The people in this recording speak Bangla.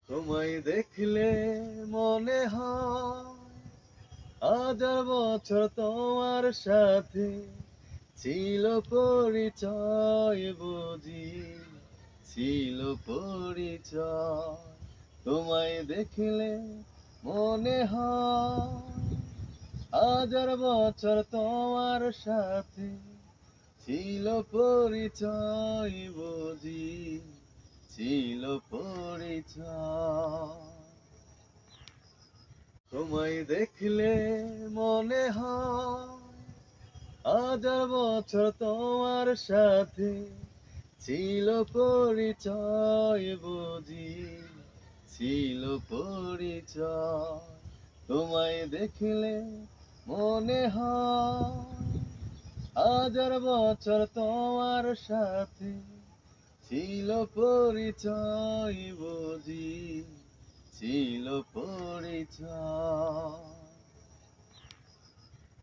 তোমায় দেখলে মনে হয় হাজার বছর তোমার সাথে ছিল পরিচয় বুঝি, ছিল পরিচয়। তোমায় দেখলে মনে হয় হাজার বছর তোমার সাথে ছিল পরিচয় বুঝি, ছিল পরিচয়। তোমায় দেখলে মনে হয় হাজার বছর তোমার সাথে ছিল পরিচয় বুঝি, ছিল পরিচয়। তোমায় দেখলে মনে হয় হাজার বছর তোমার সাথে ছিল পরিচয় বুঝি, ছিল পরিচয়।